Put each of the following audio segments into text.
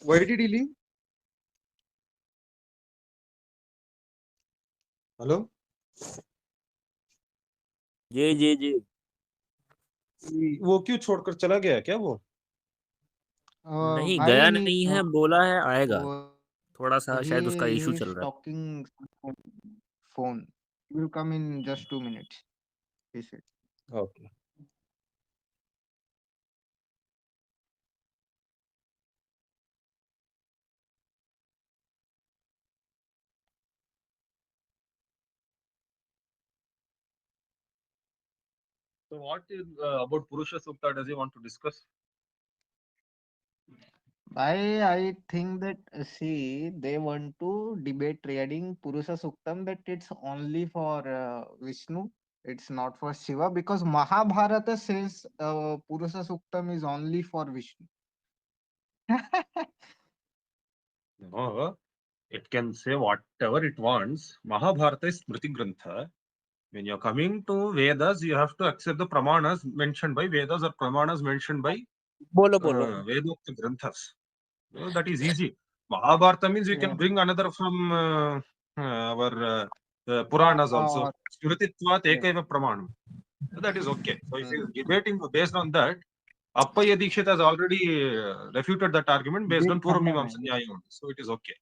Why did he leave? Hello. जी जी जी। वो क्यों छोड़कर चला गया क्या वो? नहीं भाई गया नहीं है, बोला है आएगा। वो थोड़ा सा शायद उसका he इशू is चल रहा है। talking phone. He will come in just 2 minutes. He said. Okay. So what is about Purusha Sukta does he want to discuss? I think that see they want to debate regarding Purusha Suktam that it's only for Vishnu. It's not for Shiva because Mahabharata says Purusha Suktam is only for Vishnu. No, it can say whatever it wants. Mahabharata is Smriti Grantha. When you're coming to Vedas, you have to accept the Pramanas mentioned by Vedas or Pramanas mentioned by बोलो बोलो। Vedokta Granthas. That is easy. Mahabharata means you Yeah. can bring another from our Puranas also. Or Smrititvat yeah. ekaiva pramanam. So that is okay. So if he is Mhm. debating based on that, Appaya Dikshit has already refuted that argument based Big on Khanda Purvamimamsa mein. Nyaya only. So it is okay.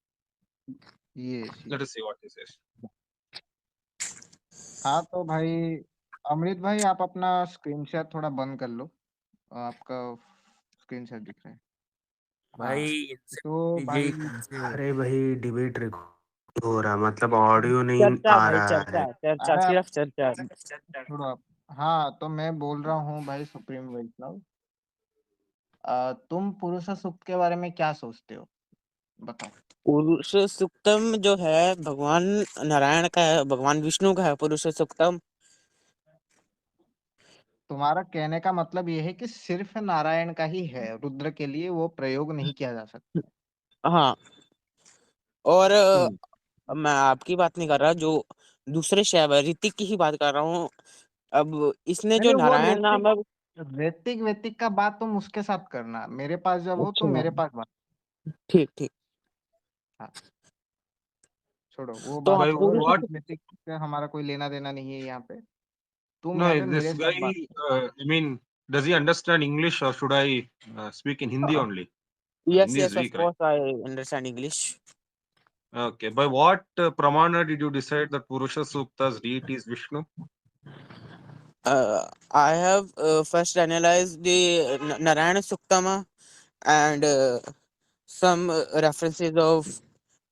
Yes, Let yes. us see what he says. हाँ तो भाई अमृत भाई आप अपना screen share थोड़ा बंद कर लो। आपका स्क्रीन शेयर दिख रहा है। भाई हाँ इनसे तो लीजिए भाई कौन से। अरे भाई डिबेट रिकॉर्ड हो रहा, मतलब ऑडियो नहीं चर्चा आ भाई, रहा चर्चा है। चर्चा, अरे सिर्फ चर्चा। छोड़ो आप। हाँ तो मैं बोल रहा हूँ भाई सुप्रीम वैष्णव तुम पुरुष सुक्त के बारे में क्या सोचते हो बताओ। पुरुष सूक्तम जो है भगवान नारायण का है, भगवान विष्णु का है पुरुष सूक्तम। तुम्हारा कहने का मतलब ये है कि सिर्फ नारायण का ही है, रुद्र के लिए वो प्रयोग नहीं किया जा सकता। हाँ, और Hmm. मैं आपकी बात नहीं कर रहा, जो दूसरे शैव है ऋतिक की ही बात कर रहा हूँ। अब इसने जो अरे वो नारायण नाम है। ऋतिक वेतिक का बात तुम उसके साथ करना, मेरे पास जब हो तुम अच्छा, मेरे पास बात। ठीक ठीक। हाँ छोड़ो वो तो बात आप By छोड़ो, पुरुष what? ऋतिक वेतिक से हमारा कोई लेना देना नहीं है यहाँ पे। तुम यहाँ No, पे this मेरे guy, साथ बात। I mean, does he understand English or should I speak in Hindi only? Yes Hindi is yes, of weak, right? Course I understand English. Okay. By what Pramana did you decide that Purusha Sukta's deity is Vishnu? I have first analyzed the Narayana Suktama and some references of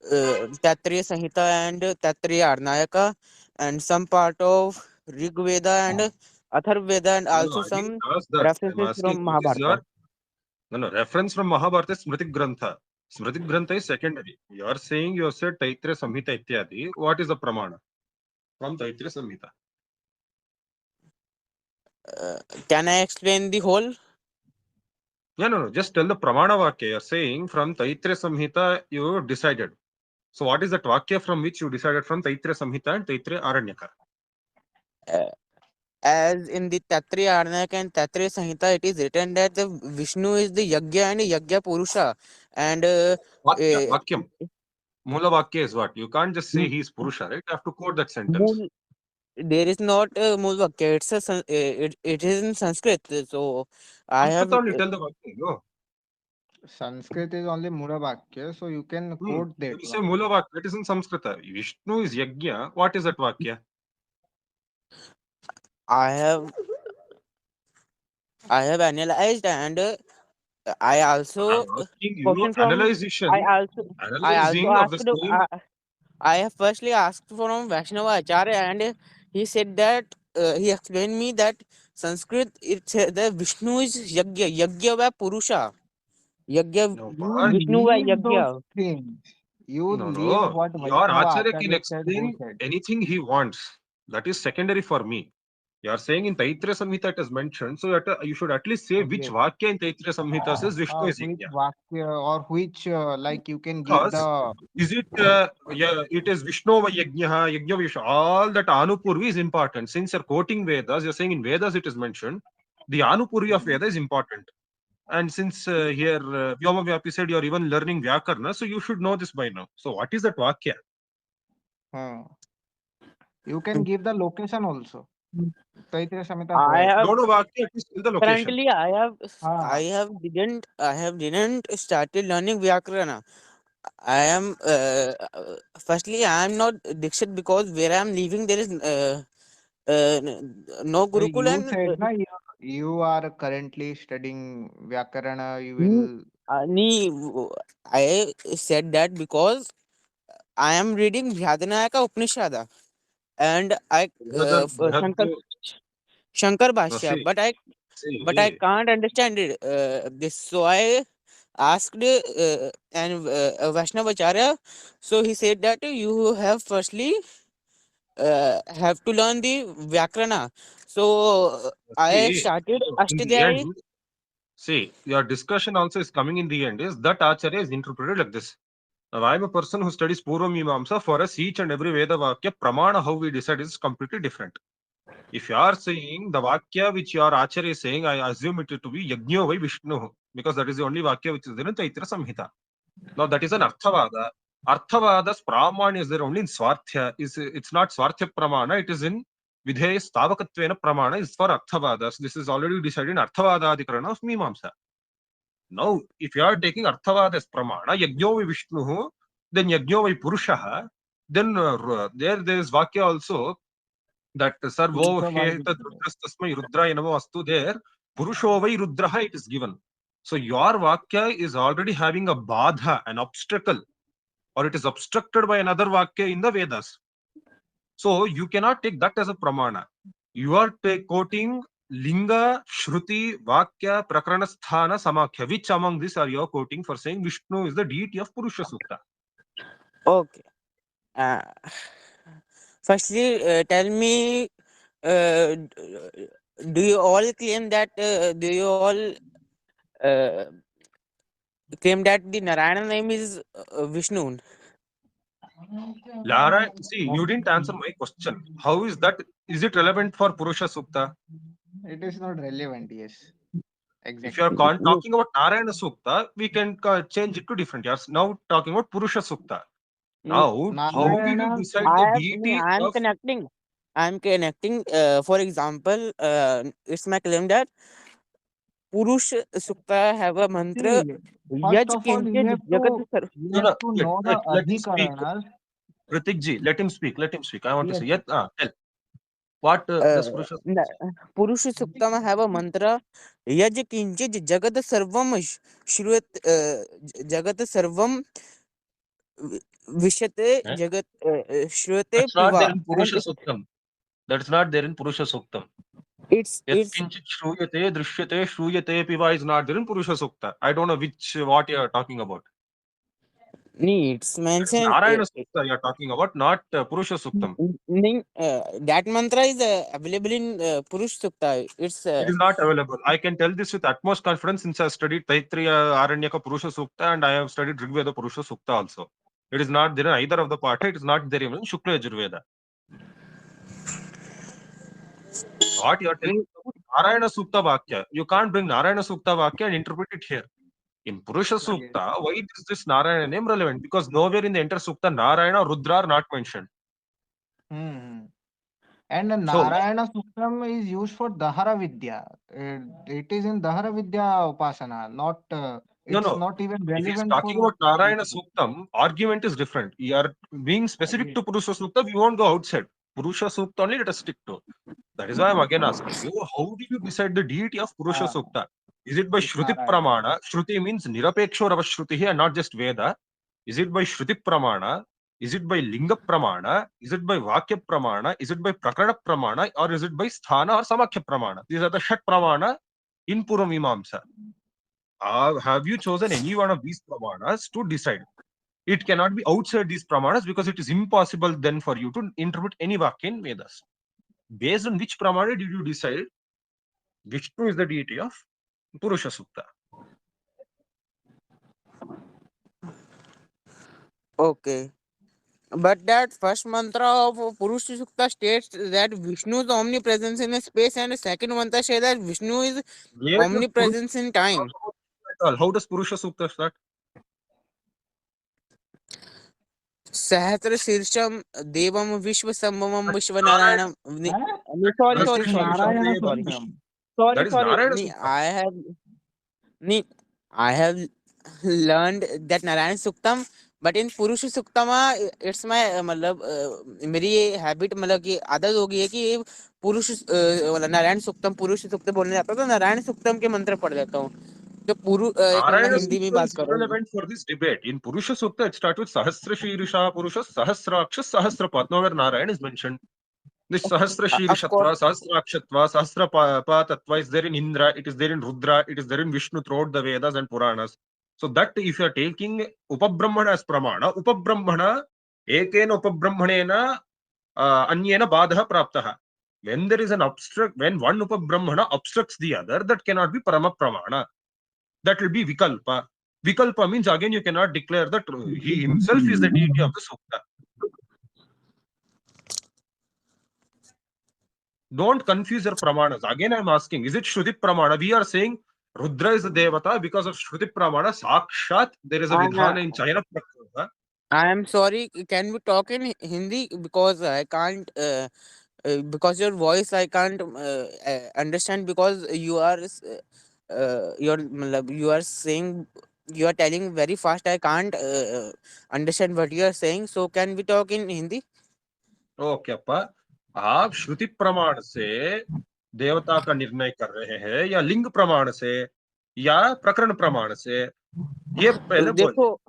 Taittiriya Samhita and Taittiriya Arnayaka and some part of Rig Veda and Atharva Veda and No, also I didn't some ask that. I'm references asking from what is your Mahabharata. reference from Mahabharata is Smriti Grantha. Smriti Grantha is secondary. You are saying you have said Taittiriya Samhita Ityadi. What is the Pramana from Taittiriya Samhita? Can I explain the whole? No. Just tell the Pramana Vakya. You are saying from Taittiriya Samhita you decided. So what is that Vakya from which you decided from Taittiriya Samhita and Taittiriya Aranyaka? As in the Taittiriya Arnayaka and Taittiriya Samhita, it is written that the Vishnu is the Yagya and Yagya Purusha, and Vakyam. Mula Vakya is what? You can't just say he is Purusha, right? You have to quote that sentence. there is not a Mool Vakya. It's a it is in Sanskrit. So I have Sanskrit only tell the Vakya. No. Sanskrit is only Muravakya, so you can quote When that you say one. Mula Vakya, it is in Sanskrit. Vishnu is Yajna. What is that Vakya? I have analyzed, and I also I'm asking you question from I analyzation, also I also analyzing of the asked same. I have firstly asked from Vaishnava Acharya, and he said that he explained me that Sanskrit it's the Vishnu is Yagya, Yagya va Purusha, Yagya No, You but Vishnu va leave those Yagya. things. You leave no. what Your Vaishnava Acharya can Acharya said, who explain said. anything he wants. That is secondary for me. You are saying in Taittiriya Samhita it is mentioned, so you should at least say which Okay. Vakya in Taittiriya Samhita says Vishnu is Which Yajna. Vakya or which like you can give Because the is it yeah, it is Vishnu Yajna, Yajna Vishnu. All that Anupurvi is important. Since you're quoting Vedas, you're saying in Vedas it is mentioned. The Anupurvi of Veda is important. And since here Vyoma Vyapi said you are even learning Vyakarna, so you should know this by now. So what is that Vakya? You can give the location also. Taittiriya Samhita I 4. have Don't know Vakya, at least tell the location. currently Ah. I have didn't started learning Vyakarana. I am firstly I am not Dikshit because where I am living there is no Gurukul You and said na you are currently studying Vyakarana. You mm, will. nee, I said that because I am reading Vyadanayaka Upanishada and Brother, Shankar no, Bhashya, but I see, can't understand it. This so I asked and Vaishnavacharya. So he said that you have firstly have to learn the Vyakrana. So I see, started in the Ashtadhyayi. end, see, your discussion also is coming in the end is that Acharya is interpreted like this. Now, I am a person who studies Purva Mimamsa. For us, each and every Veda Vakya, Pramana, how we decide is completely different. If you are saying the Vakya which your Acharya is saying, I assume it to be Yajño vai Vishnu, because that is the only Vakya which is there in Taitra Samhita. Now, that is an Arthavada. Arthavada's Pramana is there only in Swarthya. It's not Swarthya Pramana, it is in Vidheya Stavakatvena Pramana is for Arthavadas. This is already decided in Arthavada Adhikarana of Mimamsa. Now, if you are taking Arthavada as Pramana, Yajño vai Vishnu, then Yajño vai Purushaha, then there is Vakya also that Sarvo Heta Rudrastasmai Rudraya Namo Astu there, Purusho vai Rudraha it is given. So your Vakya is already having a Badha, an obstacle, or it is obstructed by another Vakya in the Vedas. So you cannot take that as a Pramana. You are quoting Linga, Shruti, Vakya, Prakarana, Sthana, Samakhya. Which among these are you quoting for saying Vishnu is the deity of Purusha Sukta? Okay. Firstly, tell me, do you all claim that? Do you all uh, claim that the Narayana name is Vishnu? Lara, see, you didn't answer my question. How is that? Is it relevant for Purusha Sukta? It is not relevant. Yes. If you are Exactly. talking about Narayana Sukta, we can change it to different years. Now talking about Purusha Sukta. Now, how did you Narayana. decide the deity I am of? connecting. I am connecting. For example, it's my claim that Purush Sukta have a mantra. See, first Yaj of all, kinchid jagat sar. you No, have no, to know the let him speak. adhikaranas. Pratik ji, let him speak. Let him speak. I want to Yes. say. Yet, tell. What Uh, does Purusha न- पुरुष Suktam have a mantra यज किंचित जगत सर्वम श्रूयत जगत सर्वम विशते Eh? जगत श्रूयते That's not पिवा there in and Purusha Suktam. That's not there in Purusha Suktam. Yat it's kinchit shruyate, drishyate, shruyate, piva is not there in Purusha Sukta. I don't know what you are talking about. needs That is mention Narayana Sukta you are talking about, not Purusha Suktam. that mantra is available in Purush Sukta. It's It is not available. I can tell this with utmost confidence since I have studied Taittiriya Aranyaka Purusha Sukta and I have studied Rigveda Purusha Sukta also. It is not there in either of the Patha. It is not there even in Shukla Yajurveda. What you are telling about Narayana Sukta Vakya, you can't bring Narayana Sukta Vakya and interpret it here. In Purusha Yes. Sukta, why is this Narayana name relevant? Because nowhere in the entire Sukta Narayana or Rudra are not mentioned. Hmm. And So, Narayana Suktam is used for Dahara Vidya. It is in Dahara Vidya Upasana, not. It's no. not even If he is relevant talking for. about Narayana Suktam, argument is different. You are being specific Yes. to Purusha Sukta, we won't go outside. Purusha Sukta only let us stick to. That is why I'm again asking you, how do you decide the deity of Purusha Ah, Sukta? Is it by it's Shruti Narayana. Pramana? Shruti means Nirapeksho Ravashruti and not just Veda. Is it by Shruti Pramana? Is it by Linga Pramana? Is it by Vakya Pramana? Is it by Prakarana Pramana? Or is it by Sthana or Samakhya Pramana? These are the Shat Pramana in Puramimamsa. Have you chosen any one of these Pramanas to decide? It cannot be outside these Pramanas because it is impossible then for you to interpret any Vakya in Vedas. Based on which Pramana did you decide Vishnu is the deity of Purusha Sukta? okay. But that first mantra of Purush Sukta states that Vishnu is omnipresence in space, and the second mantra says that Vishnu is Where does Purusha omnipresence in talk time. about all. How does Purusha Sukta start? सहस्र शीर्षम देवम विश्व संभवम विश्व Narayana. नारायणम हैं? Sorry That's sorry It's the sorry Shirsham Narayan Devam. Sorry सुक्तम. Sorry That is sorry Narayana नहीं Sukta. I have learned that Narayan Suktam, but in पुरुष सुक्तमा it's my मतलब मेरी ये हैबिट मतलब कि आदत हो गई है कि पुरुष मतलब नारायण सुक्तम पुरुष सुक्त बोलने जाता हूँ तो नारायण सुक्तम के मंत्र पढ़ लेता हूँ तो एक मैं Narayana हिंदी में Sukta बात is कर रहा हूँ irrelevant for this debate. In Purusha Sukta, it starts with Sahasra Shirisha Purusha Sahasraksha Sahasrapat. Where Narayana is mentioned. This Sahasra of course Shirishatva, Sahasrakshatva, Sahasrapatatva is there in Indra, it is there in Rudra, it is there in Vishnu throughout the Vedas and Puranas. So that if you are taking Upabrahmana as Pramana, Upabrahmana, Ekena Upabrahmanena, Anyena Badha Praptaha. When there is an obstruct, when one Upabrahmana obstructs the other, that cannot be Parama Pramana. That will be Vikalpa. Vikalpa means again you cannot declare that he himself is the deity of the Sukta. Don't confuse your pramanas. Again, I'm asking, is it Shruti Pramana? We are saying Rudra is a Devata because of Shruti Pramana. Sakshat, there is a Vidhana in China. I am sorry, can we talk in Hindi because I can't because your voice I can't understand because you are मतलब you are saying you are telling very fast I can't understand what you are saying so can we talk in Hindi? Okay अप्पा आप श्रुति प्रमाण से देवता का निर्णय कर रहे हैं या लिंग प्रमाण से या प्रकरण प्रमाण से ये पहले बोलिए देखो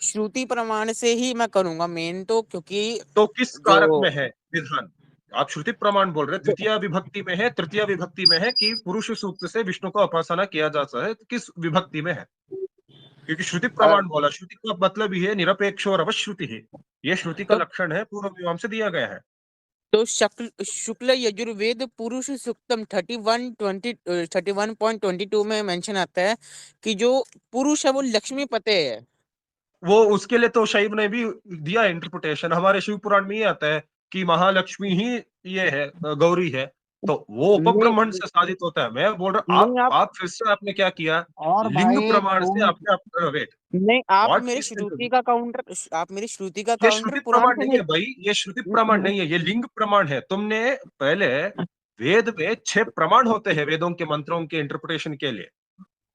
श्रुति प्रमाण से ही मैं करूंगा मेन तो क्योंकि तो किस जो कारक में है विधान आप श्रुति प्रमाण बोल रहे हैं द्वितीय विभक्ति में है तृतीय विभक्ति में है कि पुरुष सूक्त से विष्णु का उपासना किया जाता है किस विभक्ति में है क्योंकि श्रुति अ, प्रमाण बोला श्रुति का मतलब ही है निरपेक्ष और अवश्रुति है ये श्रुति का तो लक्षण है पूर्व मीमांसा से दिया गया है तो शुक्ल यजुर्वेद पुरुष सूक्तम 31.22 में मेंशन आता है कि जो पुरुष है वो लक्ष्मीपति है वो उसके लिए तो शैव ने भी दिया इंटरप्रिटेशन हमारे शिव पुराण में ये आता है कि महालक्ष्मी ही ये है गौरी है तो वो नहीं उपब्रह्मण से साधित होता है मैं बोल रहा नहीं आप फिर से आपने क्या किया और लिंग भाई प्रमाण से तुम आपने वेट नहीं आप व्हाट मेरे श्रुति का काउंटर आप मेरी श्रुति का ये काउंटर श्रुति पुराण प्रमाण से नहीं नहीं है भाई ये श्रुति प्रमाण नहीं है ये लिंग प्रमाण है तुमने पहले वेद में 6 प्रमाण होते हैं वेदों के मंत्रों के इंटरप्रिटेशन के लिए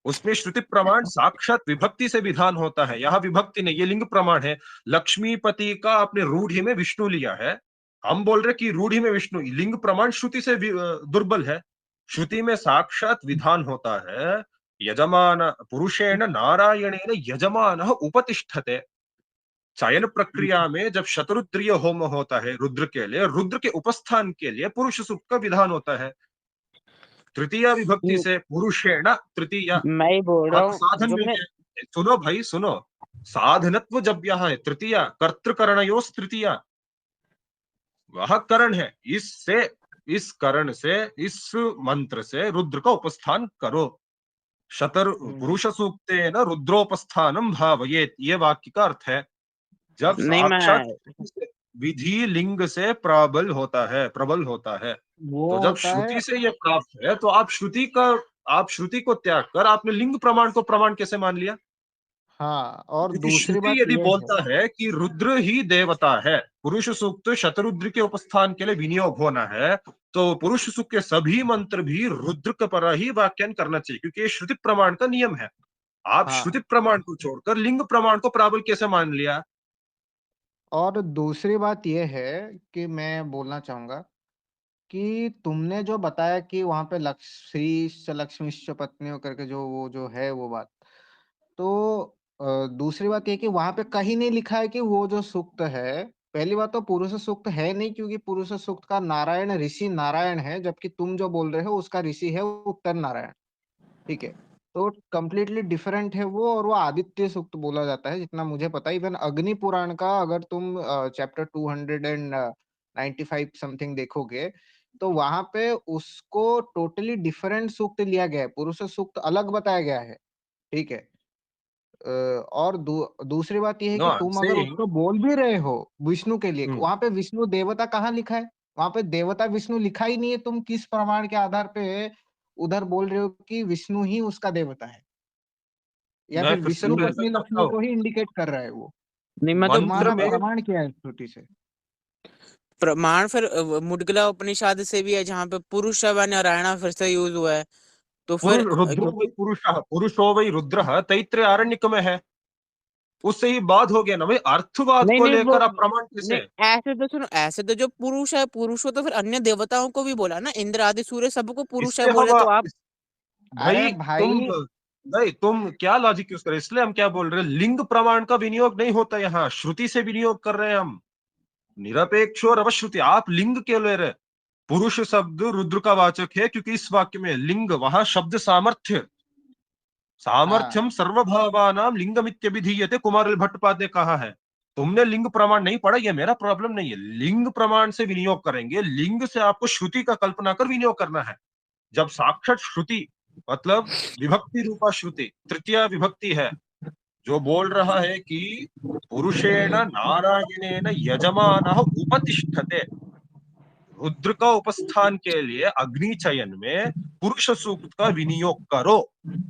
उसमें श्रुति प्रमाण साक्षात विभक्ति से विधान होता है यहाँ विभक्ति नहीं ये लिंग प्रमाण है लक्ष्मीपति का अपने रूढ़ी में विष्णु लिया है हम बोल रहे कि रूढ़ी में विष्णु लिंग प्रमाण श्रुति से दुर्बल है श्रुति में साक्षात विधान होता है यजमान पुरुषेण नारायणेन यजमान उपतिष्ठते चयन प्रक्रिया में जब शतरुद्रीय होम होता है रुद्र के लिए रुद्र के उपस्थान के लिए पुरुष सूक्त का विधान होता है तृतीय विभक्ति से पुरुषेण तृतीय मैं ही बोल रहा और हूँ साधन जो मिल मैं गया सुनो भाई सुनो साधनत्व जब यहाँ है तृतीय कर्तृकरणयोस तृतीय वह करण है इससे इस करण से इस मंत्र से रुद्र का उपस्थान करो शतर पुरुष सूक्ते न रुद्रोपस्थानम भावयेत ये वाक्य का अर्थ है जब नहीं साक्षात मैं विधि लिंग से प्रबल होता है वो तो जब होता है श्रुति से ये प्राप्त है तो आप श्रुति को त्याग कर आपने लिंग प्रमाण को प्रमाण कैसे मान लिया हाँ और क्योंकि दूसरी श्रुति बात यदि ये है बोलता है कि रुद्र ही देवता है पुरुष सूक्त शतरुद्र के उपस्थान के लिए विनियोग होना है तो पुरुष सूक्त के सभी मंत्र भी रुद्र के पर ही व्याख्यान करना चाहिए क्योंकि ये श्रुति प्रमाण का नियम है आप हाँ श्रुति प्रमाण को छोड़कर लिंग प्रमाण को प्राबल कैसे मान लिया और दूसरी बात ये है कि मैं बोलना चाहूंगा कि तुमने जो बताया कि वहां पे लक्ष्मीश्च लक्ष्मीश्च पत्नियों करके जो वो जो है वो बात तो दूसरी बात ये कि वहां पे कहीं नहीं लिखा है कि वो जो सूक्त है पहली बात तो पुरुष सूक्त है नहीं क्योंकि पुरुष सूक्त का नारायण ऋषि नारायण है जबकि तुम जो बोल रहे हो उसका ऋषि है उत्तर नारायण ठीक है तो कंप्लीटली डिफरेंट है वो और वो आदित्य सूक्त बोला जाता है जितना मुझे पता है इवन अग्नि पुराण का अगर तुम चैप्टर 295 समथिंग देखोगे तो वहां पे उसको टोटली डिफरेंट सूक्त लिया गया है पुरुष सूक्त अलग बताया गया है ठीक है और दूसरी बात यह है नो कि आई एम तुम अगर सेइंग उसको बोल भी रहे हो विष्णु के लिए वहां पे विष्णु देवता कहाँ लिखा है वहां पे देवता विष्णु लिखा ही नहीं है तुम किस प्रमाण के आधार पे उधर बोल रहे हो कि विष्णु ही उसका देवता है या मैं फिर फिर विष्णु से पत्नी करता लक्ष्मी हूँ। को ही इंडिकेट कर रहा है वो? नहीं मैं तो मंत्र तुम्हारा में प्रमाण क्या है श्रुति से? प्रमाण फिर मुद्गला उपनिषद से भी है जहाँ पे पुरुष व नारायण फिर से यूज हुआ है, तो फिर रुद्रो वै पुरुषः पुरुषो वै रुद्रः तैत्रीय आरण्यक में है, उससे ही बात हो गया ना भाई। अर्थवाद नहीं को नहीं वो लेकर आप प्रमाण नहीं, कैसे? ऐसे तो सुनो, ऐसे तो जो पुरुष है पुरुष हो तो फिर अन्य देवताओं को भी बोला ना, इंद्र आदि सूर्य सबको पुरुष है इससे बोले हम तो आप। अरे भाई तुम भाई, नहीं, तुम क्या लॉजिक यूज कर रहे हो? इसलिए हम क्या बोल रहे हैं, लिंग प्रमाण का विनियोग नहीं होता यहाँ, श्रुति से विनियोग कर रहे हैं हम। निरपेक्ष और अवश्रुति, आप लिंग क्यों ले रहे हैं? पुरुष शब्द रुद्र का वाचक है, क्योंकि इस वाक्य में लिंग, वहां शब्द सामर्थ्य, हाँ सामर्थ्यम सर्वभावानाम लिंगमित्यभिधीयते, कुमार भट्टपाद ने कहा है। तुमने लिंग प्रमाण नहीं पढ़ा, ये मेरा प्रॉब्लम नहीं है। लिंग प्रमाण से विनियोग करेंगे, लिंग से आपको श्रुति का कल्पना कर विनियोग करना है। जब साक्षात श्रुति मतलब विभक्ति रूपा श्रुति तृतीया विभक्ति है, जो बोल रहा है कि पुरुषेण नारायणेन यजमानः उपतिष्ठते, रुद्र का उपस्थान के लिए अग्नि चयन में पुरुष सूक्त का विनियोग करो।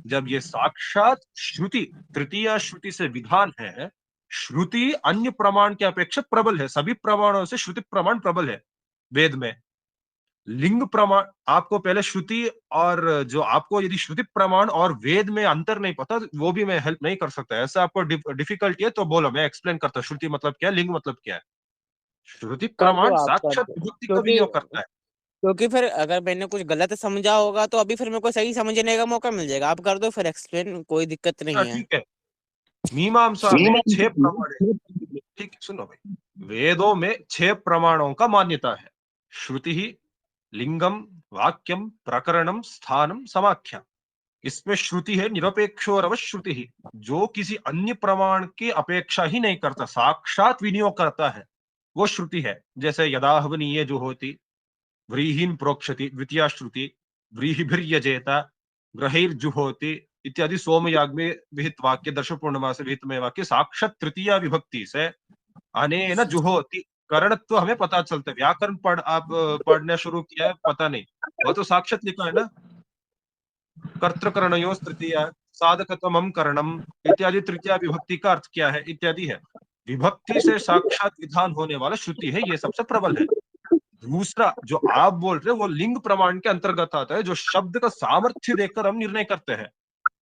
जब ये साक्षात श्रुति तृतीया श्रुति से विधान है, श्रुति अन्य प्रमाण की अपेक्षा प्रबल है, सभी प्रमाणों से श्रुति प्रमाण प्रबल है वेद में। लिंग प्रमाण आपको पहले श्रुति, और जो आपको यदि श्रुति प्रमाण और वेद में अंतर नहीं पता, वो भी मैं हेल्प नहीं कर सकता। ऐसा आपको डिफिकल्टी है तो बोलो, मैं एक्सप्लेन करता हूँ श्रुति मतलब क्या, लिंग मतलब क्या है। श्रुति कर दो प्रमाण आप, कर साक्षात दो, विभक्ति का क्योंकि विनियोग करता है। क्योंकि फिर अगर मैंने कुछ गलत समझा होगा तो अभी फिर मेरे को सही समझने का मौका मिल जाएगा। आप कर दो फिर एक्सप्लेन, कोई दिक्कत नहीं है। ठीक है। मीमांसा में 6 प्रमाण है। ठीक है, सुनो भाई, वेदों में 6 प्रमाणों का मान्यता है। श्रुति ही, लिंगम, वाक्यम, प्रकरणम, स्थानम, समाख्या। इसमें श्रुति है निरपेक्ष और अवश्रुति ही, जो किसी अन्य प्रमाण की अपेक्षा ही नहीं करता, साक्षात विनियोग करता है, वो श्रुति है। जैसे यदाहवनीय जो होती, व्रीहीन प्रोक्षति द्वितीया श्रुति, व्रीहिभिर्यजेता, ग्रहैर्जुहोति इत्यादि सोमयाग में विहित वाक्य, दर्श पूर्णिमा से विहित में वाक्य साक्षात तृतीया विभक्ति से अनेन जुहोति। करणत्व हमें पता चलता है, व्याकरण आप पढ़ना शुरू किया है, पता नहीं, वो तो साक्षात लिखा है ना, कर्तृकरणयोः तृतीया, साधकत्वम करणम इत्यादि तृतीया विभक्ति का अर्थ क्या है इत्यादि है। विभक्ति से साक्षात विधान होने वाला श्रुति है, ये सबसे प्रबल है। दूसरा जो आप बोल रहे हैं वो लिंग प्रमाण के अंतर्गत आता है, जो शब्द का सामर्थ्य देखकर हम निर्णय करते हैं।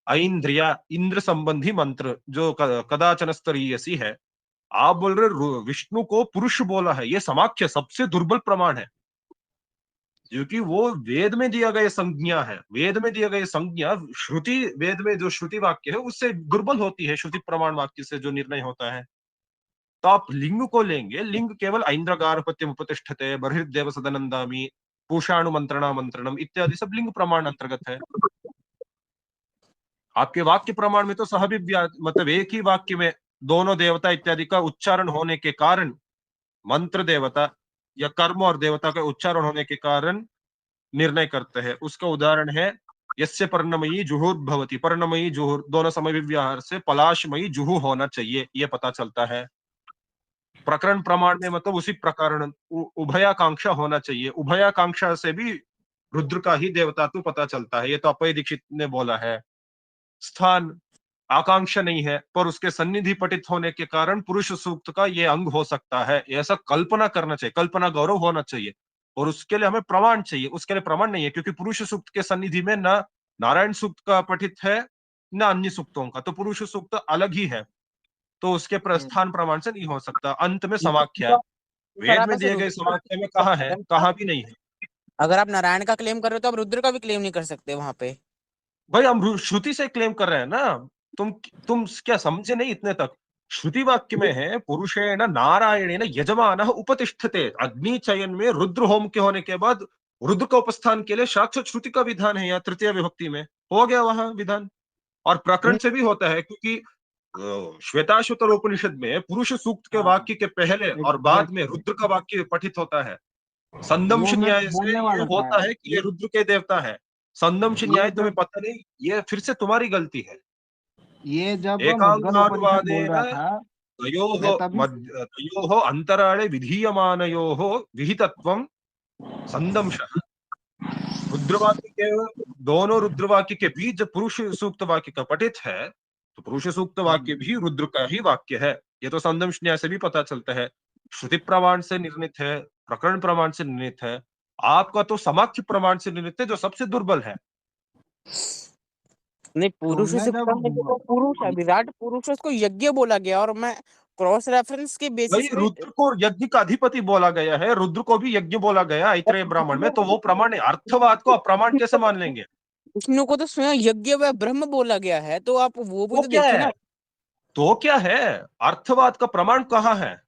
ऐन्द्रिया, इंद्र संबंधी मंत्र जो कदाचन स्तरीय सी है, आप बोल रहे विष्णु को पुरुष बोला है, ये समाख्य सबसे दुर्बल प्रमाण है, क्योंकि वो वेद में दिया गया संज्ञा है। वेद में दिया गया संज्ञा श्रुति, वेद में जो श्रुति वाक्य है उससे दुर्बल होती है, श्रुति प्रमाण वाक्य से जो निर्णय होता है। तो आप लिंग को लेंगे, लिंग केवल ऐन्द्रगारपत्यम उपतिष्ठते, बर्हिर्देव सदनंदामी, पूषाणु मंत्रणा मंत्रणम इत्यादि सब लिंग प्रमाण अंतर्गत है। आपके वाक्य प्रमाण में तो सहविव्या मतलब एक ही वाक्य में दोनों देवता इत्यादि का उच्चारण होने के कारण, मंत्र देवता या कर्म और देवता का उच्चारण होने के कारण निर्णय करते हैं। उसका उदाहरण है यस्य पर्णमयी जुहुर भवती, पर्णमयी जुहुर दोनों समय व्यवहार से पलाशमयी जुहू होना चाहिए, ये पता चलता है। प्रकरण प्रमाण में मतलब उसी प्रकरण उभयाकांक्षा होना चाहिए, उभयाकांक्षा से भी रुद्र का ही देवता तो पता चलता है, ये तो अपय दीक्षित ने बोला है। स्थान, आकांक्षा नहीं है पर उसके सन्निधि पठित होने के कारण पुरुष सूक्त का ये अंग हो सकता है, ऐसा कल्पना करना चाहिए, कल्पना गौरव होना चाहिए। और उसके लिए हमें प्रमाण चाहिए, उसके लिए प्रमाण नहीं है, क्योंकि पुरुष सूक्त के सन्निधि में न नारायण सूक्त का पठित है न अन्य सूक्तों का, तो पुरुष सूक्त अलग ही है, तो उसके प्रस्थान प्रमाण से नहीं हो सकता। अंत में समाख्या, सर वेद आप में ऐसे दिए गए समाख्या में कहा है, कहा भी नहीं है। अगर आप नारायण का क्लेम कर रहे हो तो आप रुद्र का भी क्लेम नहीं कर सकते वहां पे। भाई हम श्रुति से क्लेम कर रहे हैं ना, तुम क्या समझे नहीं इतने तक? श्रुति वाक्य में है पुरुषेण नारायणेन यजमानः उपतिष्ठते, अग्नि चयन में रुद्र होम के होने के बाद रुद्र का उपस्थान के लिए साक्षात श्रुति का विधान है, यहाँ तृतीय विभक्ति में हो गया वहां विधान। और प्रकरण से भी होता है, क्योंकि श्वेताश्वतर उपनिषद में पुरुष सूक्त के हाँ वाक्य के पहले और बाद में एग्जैक्टली, रुद्र का वाक्य पठित होता है। संदंश वो मैं न्याय से बोलने ये वाला था। होता है कि ये रुद्र के देवता है। संदंश ये न्याय तुम्हें जब पता नहीं, ये फिर से तुम्हारी गलती है। ये जब मुद्गल उपनिषद बोल एकांगानुवादेन रहा था, तयोः मैं तभी तयोः अंतराळे विधीयमानयोः विहितत्वं संदंशः। रुद्रवाक्य के दोनों रुद्रवाक्य के बीच जब पुरुष सूक्त वाक्य का पठित है, तो पुरुष सूक्त वाक्य भी रुद्र का ही वाक्य है। ये तो संदर्भ न्याय से भी पता चलता है, श्रुति प्रमाण से निर्णित है, प्रकरण प्रमाण से निर्णित है। आपका तो समाख्य प्रमाण से निर्णित है, जो सबसे दुर्बल है। नहीं, पुरुष तुमने सूक्तम में देखो पुरुष है, विराट पुरुष है, उसको यज्ञ बोला गया, और मैं क्रॉस रेफरेंस के भाई बेसिस पे रुद्र को यज्ञ का अधिपति बोला गया है, रुद्र को भी यज्ञ बोला गया ऐत्रेय ब्राह्मण में, तो वो प्रमाण है। अर्थवाद को अप्रमाण कैसे मान लेंगे? विष्णु को तो स्वयं यज्ञ व ब्रह्म बोला गया है, तो आप वो भी तो तो क्या देखिए है? ना। तो क्या है? अर्थवाद का प्रमाण कहाँ है?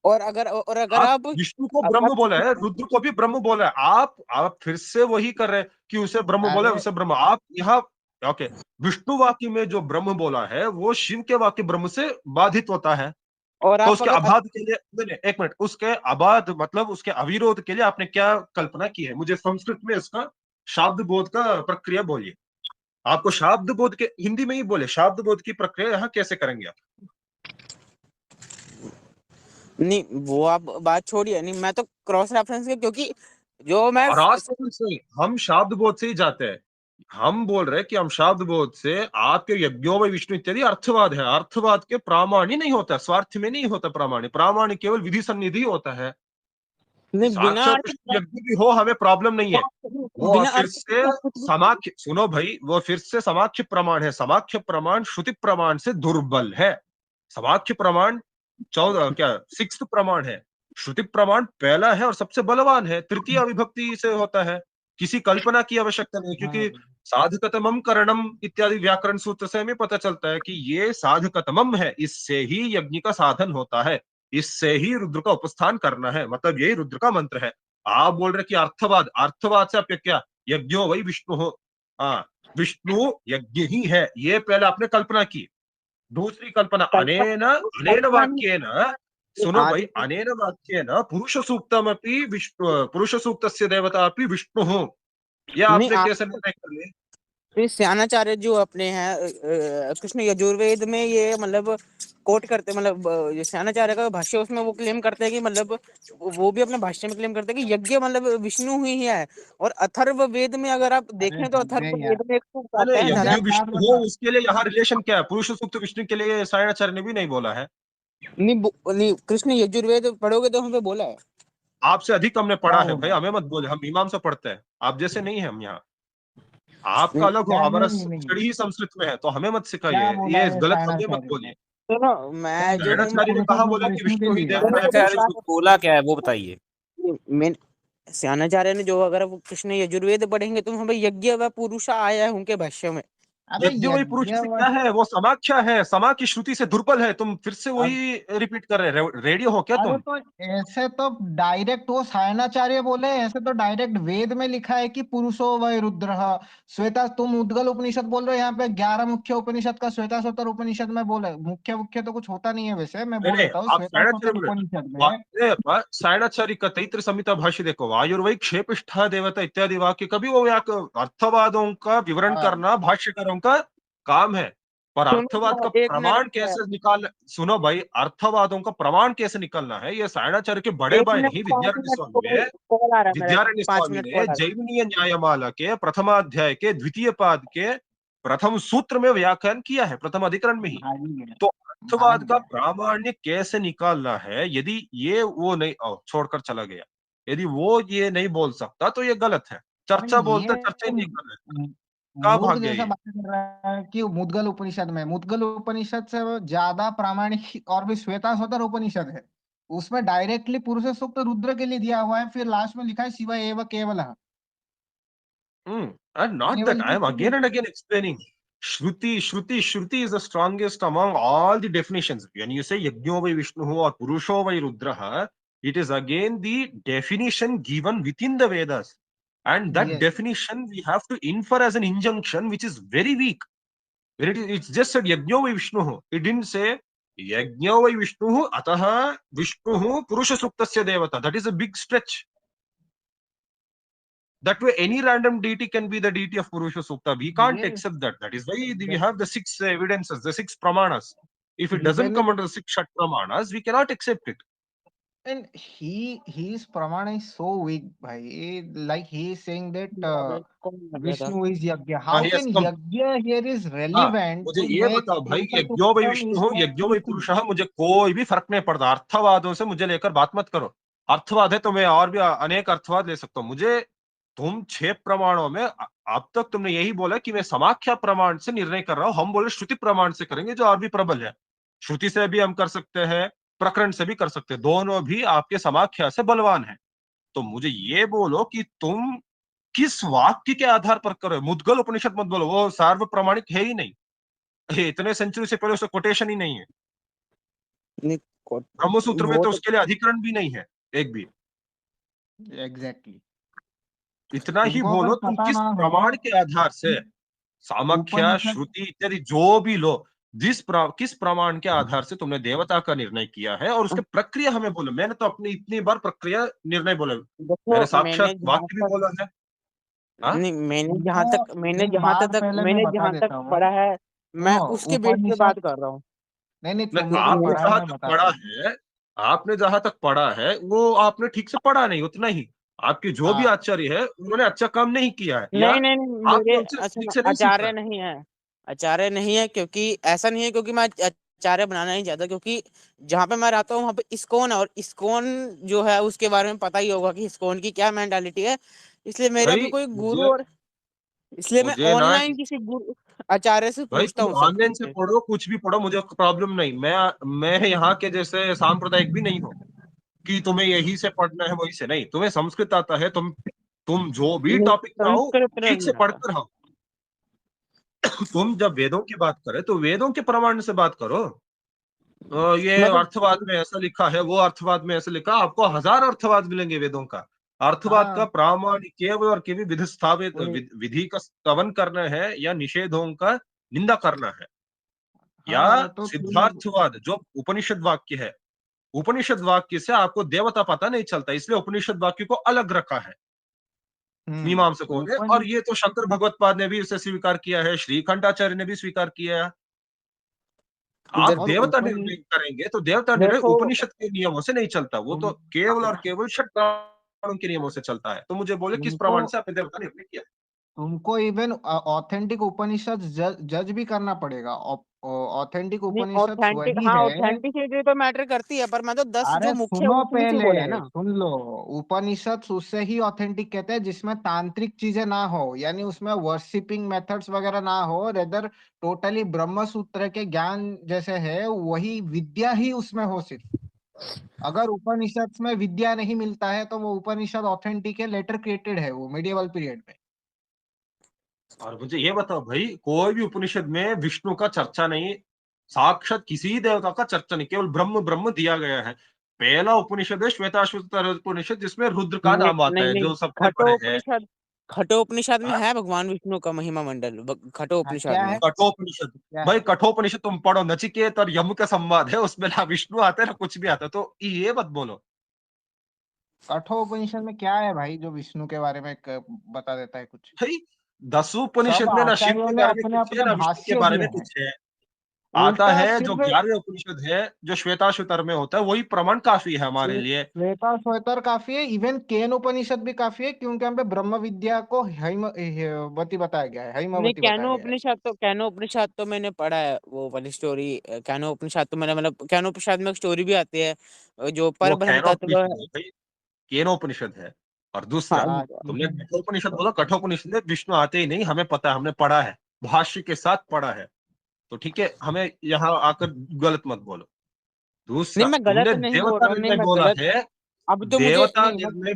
और अगर आप आप विष्णु को ब्रह्म अगर बोला है, रुद्र को भी ब्रह्म बोला है। आप फिर से वही कर रहे हैं कि उसे ब्रह्म बोला है, अरे उसे ब्रह्म। आप यहाँ ओके, विष्णु वाक्य में जो ब्रह्म बोला है वो शिव के वाक्य ब्रह्म से बाधित होता है। और तो आप उसके अगर अबाध के लिए नहीं, एक मिनट, उसके अबाध मतलब उसके अविरोध के लिए आपने क्या कल्पना की है? मुझे संस्कृत में इसका शाब्द बोध का प्रक्रिया बोलिए। आपको शाब्द बोध के हिंदी में ही बोले, शाब्द बोध की प्रक्रिया यहाँ कैसे करेंगे आप? नहीं, वो आप बात छोड़िए, नहीं मैं तो क्रॉस रेफरेंस के, क्योंकि जो मैं और आज तक नहीं, हम शाब्द बोध से ही जाते हैं। हम बोल रहे हैं कि हम शाब्द बोध से आपके यज्ञों में विष्णु इत्यादि अर्थवाद है। अर्थवाद के प्रामाण्य नहीं होता, स्वार्थ में नहीं होता प्रामाण्य। प्रामाण्य केवल विधि सन्निधि होता है। नहीं, बिना साक्षात अर्थ कृष्ण यज्ञ भी हो, हमें प्रॉब्लम नहीं है। वो बिना फिर अर्थ से समाख्य, सुनो भाई, वो फिर से समाख्य प्रमाण है। समाख्य प्रमाण श्रुति प्रमाण से दुर्बल है। समाख्य प्रमाण 14 क्या 6th प्रमाण है। श्रुति प्रमाण पहला है और सबसे बलवान है, तृतीय विभक्ति से होता है। किसी कल्पना की आवश्यकता नहीं, क्योंकि साधकतमम करणम इत्यादि व्याकरण सूत्र से हमें पता चलता है कि ये साधकतमम है, इससे ही यज्ञ का साधन होता है, इससे ही रुद्र का उपस्थान करना है, मतलब यही रुद्र का मंत्र है। आप बोल रहे कि अर्थवाद, अर्थवाद से आप क्या, यज्ञो वही विष्णु हो, हाँ विष्णु यज्ञ ही है, ये पहले आपने कल्पना की। दूसरी कल्पना, अनेन अनेन वाक्येन, सुनो भाई, अनेन वाक्येन पुरुष सूक्तमपि विष्णु, पुरुष सूक्तस्य देवता अपि विष्णुः, ये नहीं, आपने आप कैसे निर्णय कर लिया? श्यानाचार्य जो अपने हैं कृष्ण यजुर्वेद में ये मतलब कोट करते, मतलब ये श्यानाचार्य का भाष्य, उसमें वो क्लेम करते हैं कि मतलब वो भी अपने भाष्य में क्लेम करते हैं कि यज्ञ मतलब विष्णु ही है। और अथर्व वेद में अगर आप अरे देखें तो हद अथर्व है यार। वेद में एक सूक्त अरे आता है मुझे यज्ञ एक बात विष्णु हो, बता। उसके लिए यहाँ रिलेशन क्या है? पुरुष सूक्त विष्णु के लिए सायणाचार्य ने भी नहीं बोला है। नहीं, कृष्ण यजुर्वेद पढ़ोगे तो हमें बोला है। आपसे अधिक हमने क्या पढ़ा है भाई, बोला? हमें मत बोले, हम मीमांसा पढ़ते हैं, आप जैसे नहीं है हम यहाँ। आपका नहीं, अलग हो, क्या हमारा नहीं नहीं स्टडी ही संस्कृत में है, तो हमें मत क्या सिखाइए, बोला ये है गलत हमें मत सायणाचार्य ने? बोलिए। सुनो, क्या मैं जो बोला हूँ सायणाचार्य ने कहा बोला कि विष्णु के विष्णु ही लिए? देवता है, पुरुष आचार्य ने सूक्त। बोला क्या है वो बताइए। मैं श्यानाचार्य ने जो, अगर वो कृष्ण यजुर्वेद पढ़ेंगे तो हमें यज्ञ व पुरुष आया है उनके भाष्य में। अबे यज्ञ वही पुरुष यज्ञ से क्या है? वो समाख्या है, समा की श्रुति से दुर्बल है। तुम फिर से अब वही रिपीट कर रहे हैं, रेडियो हो क्या अरे तुम? तो ऐसे तो डायरेक्ट वो सायणाचार्य बोले, ऐसे तो डायरेक्ट वेद में लिखा है कि पुरुषो वै रुद्र। श्वेता, तुम उद्गल उपनिषद बोल रहे हो, यहाँ पे 11 मुख्य उपनिषद का श्वेता सोतर उपनिषद में बोले। मुख्य मुख्य तो कुछ होता नहीं है वैसे, मैं नहीं बोल नहीं, देता हूँ। आप श्वेता सायणाचार्य सोतर बोले। उपनिषद में सायणाचार्य का तैत्र संहिता भाष्य देखो, वायुर्वै क्षेपिष्ठा देवता इत्यादि वाक्य, कभी वो अर्थवादों का विवरण हाँ, करना भाष्यकारों का काम है। पर अर्थवाद का सुनो, एक प्रमाण मिनट कैसे निकाल, सुनो भाई, अर्थवादों का प्रमाण कैसे निकालना है, ये सायणाचार्य के बड़े एक भाई मिनट नहीं, 5 मिनट कॉल आ रहा है मेरा, विद्यारण्य 5 स्वामी मिनट ने कॉल आ रहा जैमिनीय न्यायमाला के प्रथमाध्याय के द्वितीय पाद के प्रथम सूत्र में व्याख्यान किया है, प्रथम अधिकरण में ही। भाग ही गया, तो भाग अर्थवाद का गया। प्रामाण्य कैसे निकालना है, यदि ये वो नहीं छोड़कर चला गया, यदि वो ये नहीं बोल सकता तो ये गलत है। अरे चर्चा बोलते, चर्चा ही ये नहीं कर रहे, कहाँ मूर्ख भाग गया जैसा ये? बातें कर रहा है कि मुद्गल उपनिषद में, मुद्गल उपनिषद से ज्यादा प्रामाणिक और भी श्वेता स्वतर उपनिषद है। उसमें डायरेक्टली पुरुष सूक्त रुद्र के लिए दिया हुआ है, फिर लास्ट में लिखा है शिव एव केवल। And not that केवल I ये am again and again explaining. Shruti is the strongest among all the definitions. When you say Yajno vai Vishnu or Purusho vai Rudraha, it is again the definition given within the Vedas. And that yes, definition we have to infer as an injunction, which is very weak. When it's just said Yajno vai Vishnu. It didn't say Yajno vai Vishnu, ataha Vishnu Purusha Suktasya Devata. That is a big stretch. That way, any random deity can be the deity of Purusha Sukta. We can't ये accept that. That is why we have the 6 evidences, the 6 pramanas. If it doesn't पहले come under the 6 Shat pramanas, we cannot accept it. And his pramana is so weak, bhai. Like he is saying that कौन लग गया था? Vishnu is Yajna. हाँ How yes can come. Yajna here is हाँ relevant मुझे to ये make बताओ भाई, Purusa यज्ञो वै Suktam विष्णु is हो not यज्ञो वै easy. पुरुषः, मुझे कोई भी फर्क नहीं पड़ता। अर्थवादों से मुझे लेकर बात मत करो। अर्थवाद है तो मैं और भी अनेक अर्थवाद ले सकता हूँ। मुझे तुम 6 प्रमाणों में अब तक तुमने यही बोला कि मैं समाख्या प्रमाण से निर्णय कर रहा हूँ, हम बोले श्रुति प्रमाण से करेंगे जो और भी प्रबल है। श्रुति से भी हम कर सकते हैं, प्रकरण से भी कर सकते हैं, दोनों भी आपके समाख्या से बलवान है। तो मुझे ये बोलो कि तुम किस वाक्य के आधार पर करो। मुद्गल उपनिषद मत बोलो, वो सार्व प्रमाणिक है ही नहीं। इतने सेंचुरी से पहले उसका कोटेशन ही नहीं है। नहीं, ब्रह्मसूत्र में वो तो तो उसके लिए अधिकरण भी नहीं है एक भी। Exactly. इतना ही तुमको अगर बोलो तुम पता किस ना हो प्रमाण के आधार से, सामख्या उपनिषद, श्रुति इत्यादि जो भी लो, किस प्रमाण के आधार से तुमने देवता का निर्णय किया है और उसके प्रक्रिया हमें बोलो। मैंने तो अपनी इतनी बार प्रक्रिया निर्णय बोला, देखो, मैंने साक्षात वाक्य भी बोला है। हाँ नहीं, मैंने एक बात पहले मैं बता जहां तक देता हूँ। पढ़ा है, मैं सुनो, उसके बेस पे उपनिषद, बात कर रहा हूँ। नहीं नहीं, तुमने जो आपने पढ़ा है जहां मैं तक बताता पढ़ा हूँ। है, आपने जहां तक पढ़ा है वो आपने ठीक से पढ़ा नहीं, उतना ही। आपके जो भी हाँ आचार्य है उन्होंने अच्छा काम नहीं किया है, या नहीं नहीं नहीं, आपने मेरे उनसे अच्छा ठीक से नहीं सीखा आचार्य है। नहीं है। आचार्य नहीं है, क्योंकि ऐसा नहीं है क्योंकि मैं आचार्य बनाना नहीं चाहता, क्योंकि जहाँ पे मैं रहता हूँ वहाँ पे इस्कॉन है, और इस्कॉन जो है उसके बारे में पता ही होगा कि इस्कॉन की क्या मेंटालिटी है। इसलिए मेरा भाई भी कोई गुरु, मुझे और इसलिए मैं मुझे ना, ऑनलाइन किसी गुरु आचार्य से भाई पूछता तुम हूँ सब ऑनलाइन से कुछ। पढ़ो, कुछ भी पढ़ो, मुझे प्रॉब्लम नहीं। मैं यहाँ के जैसे सांप्रदायिक भी नहीं हूँ कि तुम्हें यही से पढ़ना है वही से नहीं। तुम्हें संस्कृत आता है, तुम जो भी नहीं, टॉपिक में आओ संस्कृत ठीक नहीं से आता। पढ़कर आओ। तुम जब वेदों की बात करे तो वेदों के प्रमाण से बात करो। ये मतलब अर्थवाद में ऐसा लिखा है, वो अर्थवाद में ऐसा लिखा, आपको हजार अर्थवाद मिलेंगे वेदों का। अर्थवाद का हाँ प्रामाणिक केवल और केवल विधि स्थापित वही, विधि का स्तवन करना है या निषेधों का निंदा करना है। या हाँ तो तुम, सिद्धार्थवाद जो उपनिषद वाक्य है, उपनिषद वाक्य से आपको देवता पता नहीं चलता, इसलिए उपनिषद वाक्य को अलग रखा है मीमांसकों ने। और उपनिषद, ये तो शंकर भगवत्पाद ने भी इसे स्वीकार किया है, श्रीकंठाचार्य ने भी स्वीकार किया है। आप और देवता उपनिषद, निर्णय करेंगे तो देवता निर्णय देखो, उपनिषद के नियमों से नहीं चलता, वो तो तुम केवल और केवल षट प्रमाणों के नियमों से चलता है। तो मुझे बोले किस तुमको प्रमाण से आपने देवता निर्णय किया। तुमको इवन ऑथेंटिक उपनिषद जज भी करना पड़ेगा। ऑथेंटिक नहीं उपनिषद ऑथेंटिक, वही हाँ है। ऑथेंटिसिटी तो मैटर करती है, पर मैं तो 10 जो अरे मुख्य सुनो, उसी में से पहले बोला है ना। सुन लो। उपनिषद उससे ही ऑथेंटिक कहते हैं जिसमें तांत्रिक चीजें ना हो, यानी उसमें वर्शिपिंग मेथड्स वगैरह ना हो, रेदर टोटली ब्रह्म सूत्र के ज्ञान जैसे है वही विद्या ही उसमें हो सिर्फ। अगर उपनिषद में विद्या नहीं मिलता है तो वो उपनिषद ऑथेंटिक है, लेटर क्रिएटेड है, वो मिडिवल पीरियड में। और मुझे ये बताओ भाई, कोई भी उपनिषद में विष्णु का चर्चा नहीं, साक्षात किसी देवता का चर्चा नहीं, केवल ब्रह्म ब्रह्म दिया गया है। पहला उपनिषद है श्वेताश्वतर उपनिषद, जिसमें रुद्र का नहीं नाम आता नहीं है, नहीं, जो सबसे बड़े है। खटोपनिषद में हाँ? है भगवान विष्णु का महिमा मंडल, हाँ, खटोपनिषद क्या में। है, कठोपनिषद। क्या भाई है? कठोपनिषद तुम पढ़ो, नचिकेत और यम का संवाद है, उसमें ना विष्णु आते हैं ना कुछ भी आता है, तो ये मत बोलो। कठोपनिषद में क्या है भाई जो विष्णु के बारे में बता देता है कुछ? भाई 10 सब उपनिषद में ना शिव आचार्यों के ने बारे में अपने कुछ है अपने ना विष्णु के भाष्य बारे दिए में हैं। कुछ है। आता उल्टा है जो सिर्फ 11वें उपनिषद है, जो श्वेताश्वतर में होता है, वही प्रमाण काफी है हमारे लिए। श्वेता श्वेतर काफी है, इवन केन उपनिषद भी काफी है, क्योंकि हम पे ब्रह्म विद्या को वती बताया गया है, नहीं, हैमवती बताया गया है। कैनो उपनिषद तो मैंने पढ़ा है, वो वाली स्टोरी। कैनो उपनिषद तो मैंने, मतलब कैनो उपनिषद में एक स्टोरी भी आती है, जो पर वो ब्रह्म तत्व। कैनोपनिषद है भाई, केनोपनिषद है। और दूसरा, हाँ, हाँ तुमने ठीक कठोपनिषद बोला, कठोपनिषद में विष्णु आते ही नहीं, हमें पता है, हमने पढ़ा है, भाष्य के साथ पढ़ा है। तो ठीक है, हमें यहाँ आकर गलत मत बोलो। नहीं दूसरा, मैं गलत तुमने नहीं बोल देवता रहा हूँ, नहीं निर्णय मैं बोला गलत, है। अब तो मुझे देवता नहीं, निर्णय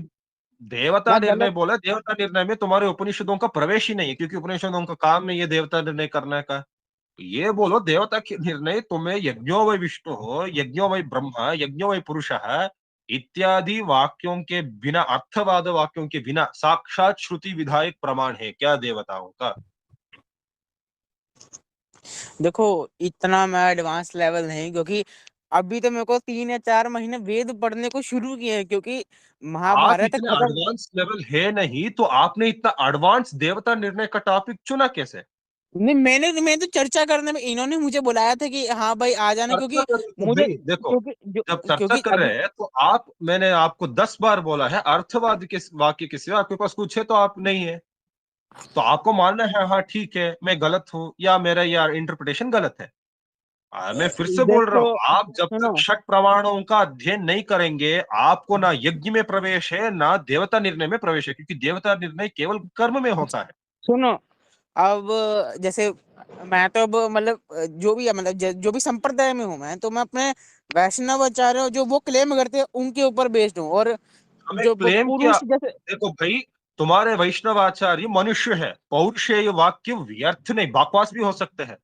देवता मैं निर्णय गलत, बोला, देवता निर्णय में तुम्हारे उपनिषदों का प्रवेश ही नहीं है, क्योंकि उपनिषदों का काम नहीं है देवता निर्णय करने का। तो ये बोलो देवता के निर्णय तुम्हें यज्ञो वै विष्णु हो, यज्ञो वै ब्रह्म, यज्ञो वै पुरुषः इत्यादि वाक्यों के बिना, अर्थवाद वाक्यों के बिना साक्षात श्रुति विधायक प्रमाण है क्या देवताओं का। देखो इतना मैं एडवांस लेवल नहीं, क्योंकि अभी तो मेरे को 3 या 4 महीने वेद पढ़ने को शुरू किए हैं, क्योंकि आप महाभारत इतने खत्म। एडवांस लेवल है नहीं, तो आपने इतना एडवांस देवता निर्णय का टॉपिक चुना कैसे। नहीं, मैं तो चर्चा करने में इन्होंने मुझे बुलाया था कि हाँ भाई आ जाना, चर्चा क्योंकि कर रहे हो तो मुझे भाई देखो, जब चर्चा क्योंकि कर अभी रहे हैं तो मैंने आपको 10 बार बोला है अर्थवाद के वाक्य के सिवा आपके पास कुछ है तो आप नहीं है, तो आपको मानना है हाँ ठीक है मैं गलत हूँ या मेरा यार इंटरप्रिटेशन गलत है। मैं फिर से बोल रहा देखो, हूँ, आप जब तक सुनो, षट प्रमाणों का अध्ययन नहीं करेंगे आपको ना यज्ञ में प्रवेश है ना देवता निर्णय में प्रवेश है, क्योंकि देवता निर्णय केवल कर्म में होता है। सुनो, अब जैसे मैं तो अब मतलब जो भी है, मतलब जो भी संप्रदाय में हूँ मैं, तो मैं अपने वैष्णव आचार्य जो वो क्लेम करते हैं उनके ऊपर बेस्ड हूँ। और हमें जो क्लेम किया, पुरुष जैसे, देखो भाई, तुम्हारे वैष्णव आचार्य मनुष्य है, पौरुषेय वाक्य व्यर्थ नहीं, बकवास भी हो सकते हैं,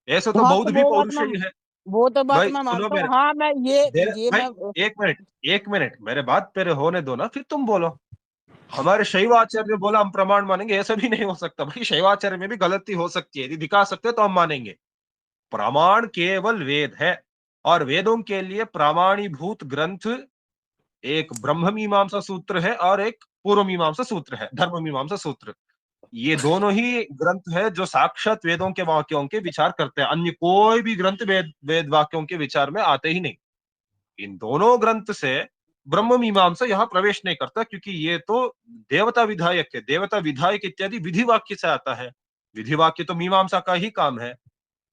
ऐसे तो हाँ बौद्ध तो भी वो बात मैं पौरुषेय है। वो तो बात भाई मैं सुनो मानता मेरे, हूँ, हाँ मैं ये भाई मैं एक मिनट, एक मिनट मेरे बात पेरे होने दो ना, फिर तुम बोलो। हमारे शैवाचार्य ने बोला हम प्रमाण मानेंगे, ऐसा भी नहीं हो सकता भाई, शैवाचार्य में भी गलती हो सकती है, यदि दिखा सकते तो हम मानेंगे। प्रमाण केवल वेद है, और वेदों के लिए प्रामाणीभूत ग्रंथ एक ब्रह्म मीमांसा सूत्र है और एक पूर्व मीमांसा सूत्र है, धर्म मीमांसा सूत्र। ये दोनों ही ग्रंथ है जो साक्षात वेदों के वाक्यों के विचार करते हैं, अन्य कोई भी ग्रंथ वेद वाक्यों के विचार में आते ही नहीं। इन दोनों ग्रंथ से ब्रह्म मीमांसा यहाँ प्रवेश नहीं करता, क्योंकि ये तो देवता विधायक है, देवता विधायक इत्यादि विधि वाक्य से आता है, विधि वाक्य तो मीमांसा का ही काम है।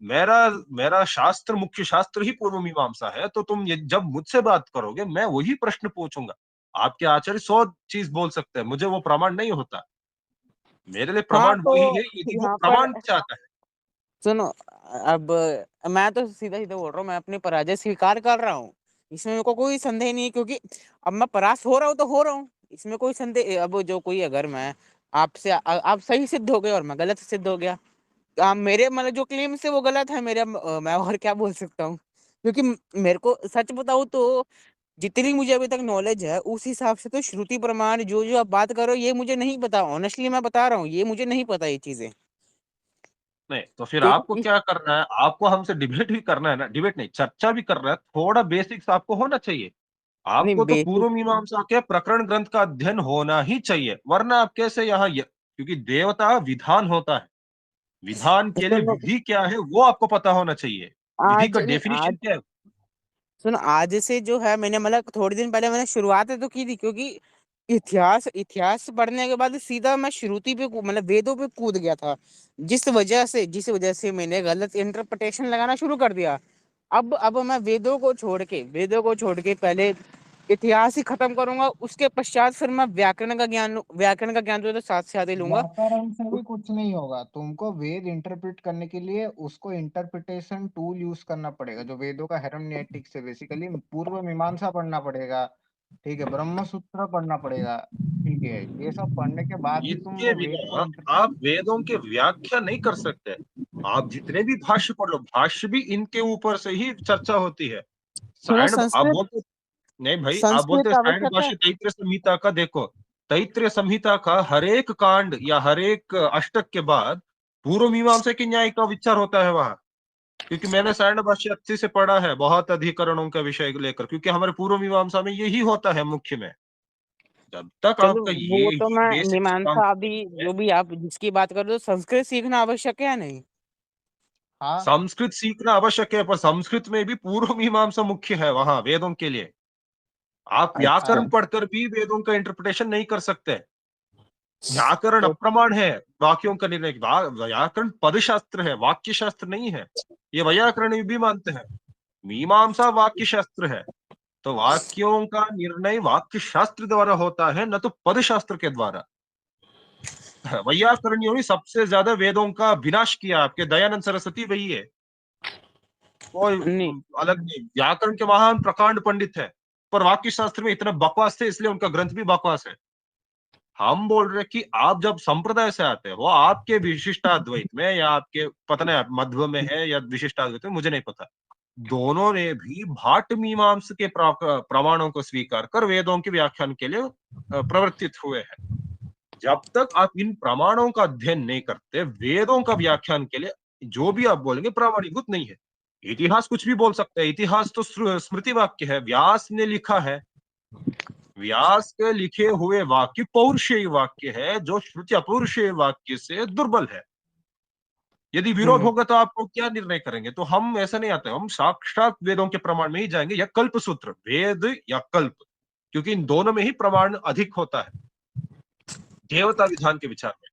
मेरा मेरा शास्त्र, मुख्य शास्त्र ही पूर्व मीमांसा है, तो तुम जब मुझसे बात करोगे मैं वही प्रश्न पूछूंगा। आपके आचार्य 100 चीज बोल सकते हैं, मुझे वो प्रमाण नहीं होता। मेरे लिए हाँ प्रमाण तो वही है यदि वो यहाँ पर प्रमाण चाहता है। सुनो, अब मैं तो सीधा सीधा बोल रहा हूँ, मैं अपनी पराजय स्वीकार कर रहा हूँ, इसमें मेरे को कोई संदेह नहीं है, क्योंकि अब मैं परास्त हो रहा हूँ तो हो रहा हूँ, इसमें कोई संदेह। अब जो कोई, अगर मैं आपसे आप सही सिद्ध हो गए और मैं गलत सिद्ध हो गया, आप मेरे मतलब जो क्लेम से वो गलत है मेरे, मैं और क्या बोल सकता हूँ। क्योंकि मेरे को सच बताऊँ तो जितनी मुझे अभी तक नॉलेज है उस हिसाब से तो श्रुति प्रमाण जो जो आप बात कर रहे हो ये मुझे नहीं पता, ऑनेस्टली मैं बता रहा हूँ, ये मुझे नहीं पता ये चीजें। नहीं तो फिर आपको क्योंकि क्या करना है, आपको हमसे डिबेट भी करना है ना, डिबेट नहीं चर्चा भी करना है, थोड़ा बेसिक्स आपको होना चाहिए। नहीं, आपको तो बेसिक, पूर्व मीमांसा के प्रकरण ग्रंथ का अध्ययन होना ही चाहिए, वरना आप कैसे यहाँ क्योंकि देवता विधान होता है, विधान के लिए सुनो, विधि क्या है वो आपको पता होना चाहिए, विधि आज का नहीं, डेफिनेशन आज क्या है। सुनो, आज से जो है मैंने मतलब थोड़ी दिन पहले मैंने शुरुआत तो की थी, क्योंकि इतिहास इतिहास पढ़ने के बाद सीधा मैं श्रुति पे मतलब वेदों पे कूद गया था, जिस वजह से मैंने गलत इंटरप्रिटेशन लगाना शुरू कर दिया। अब मैं वेदों को छोड़ के पहले इतिहास ही खत्म करूंगा, उसके पश्चात फिर मैं व्याकरण का ज्ञान तो साथ साथ ही लूंगा। व्याकरण से भी कुछ नहीं होगा, तुमको वेद इंटरप्रेट करने के लिए उसको इंटरप्रिटेशन टूल यूज करना पड़ेगा, जो वेदों का हेरमेनेटिक्स है बेसिकली, पूर्व मीमांसा पढ़ना पड़ेगा, ठीक है, ब्रह्म सूत्र पढ़ना पड़ेगा, ठीक है, ये सब पढ़ने के बाद ही तुम इसके वेद को बिना आप वेदों के व्याख्या नहीं कर सकते। आप जितने भी भाष्य पढ़ लो, भाष्य भी इनके ऊपर से ही चर्चा होती है। थोड़ा सायण आप संस्कृत बोलते, नहीं भाई आप बोलते हैं संस्कृत सायण आवश्यक है। भाष्य तैत्तिरीय संहिता का, देखो तैत्तिरीय संहिता का हर एक कांड या हर एक अष्टक के बाद पूर्व मीमांसा के न्याय का विचार होता है वहां, क्योंकि मैंने सायण भाष्य अच्छे से पढ़ा है, बहुत अधिकरणों का विषय लेकर, क्योंकि हमारे पूर्व मीमांसा में यही होता है मुख्य में। जब तक चलो, आपका वो ये तो ही मैं बेसिक्स काम मीमांसा अभी करेंगे। जो भी आप जिसकी बात कर रहे हो, संस्कृत सीखना आवश्यक है या नहीं? हाँ। संस्कृत सीखना आवश्यक है, पर संस्कृत में भी पूर्व मीमांसा मुख्य है वहां वेदों के लिए। आप अच्छा, व्याकरण पढ़कर भी वेदों का इंटरप्रिटेशन नहीं कर सकते। व्याकरण तो अप्रमाण है वाक्यों का निर्णय, व्याकरण पदशास्त्र है, वाक्य शास्त्र नहीं है, ये वैयाकरण भी मानते हैं। मीमांसा वाक्य शास्त्र है, तो वाक्यों का निर्णय वाक्य शास्त्र द्वारा होता है, न तो पद शास्त्र के द्वारा। वैयाकरणियों ने सबसे ज्यादा वेदों का विनाश किया, आपके दयानंद सरस्वती वही है, कोई नहीं, अलग नहीं। व्याकरण के महान प्रकांड पंडित है, पर वाक्य शास्त्र में इतना बकवास थे, इसलिए उनका ग्रंथ भी बकवास है। हम बोल रहे कि आप जब संप्रदाय से आते हो, आपके विशिष्टाद्वैत में या आपके पता नहीं आप मध्व में है या विशिष्टाद्वैत में, मुझे नहीं पता, दोनों ने भी भाट मीमांस के प्रमाणों को स्वीकार कर वेदों के व्याख्यान के लिए प्रवर्तित हुए हैं। जब तक आप इन प्रमाणों का अध्ययन नहीं करते, वेदों का व्याख्यान के लिए जो भी आप बोलेंगे प्रामाणिकभूत नहीं है। इतिहास कुछ भी बोल सकते हैं, इतिहास तो स्मृति वाक्य है, व्यास ने लिखा है, व्यास के लिखे हुए वाक्य पौरुषेय वाक्य है, जो श्रुति अपौरुषेय वाक्य से दुर्बल है। यदि विरोध हम्म। होगा तो आपको क्या निर्णय करेंगे? तो हम ऐसा नहीं आते, हम साक्षात वेदों के प्रमाण में ही जाएंगे, या कल्प सूत्र, वेद या कल्प, क्योंकि इन दोनों में ही प्रमाण अधिक होता है देवता विधान के विचार में।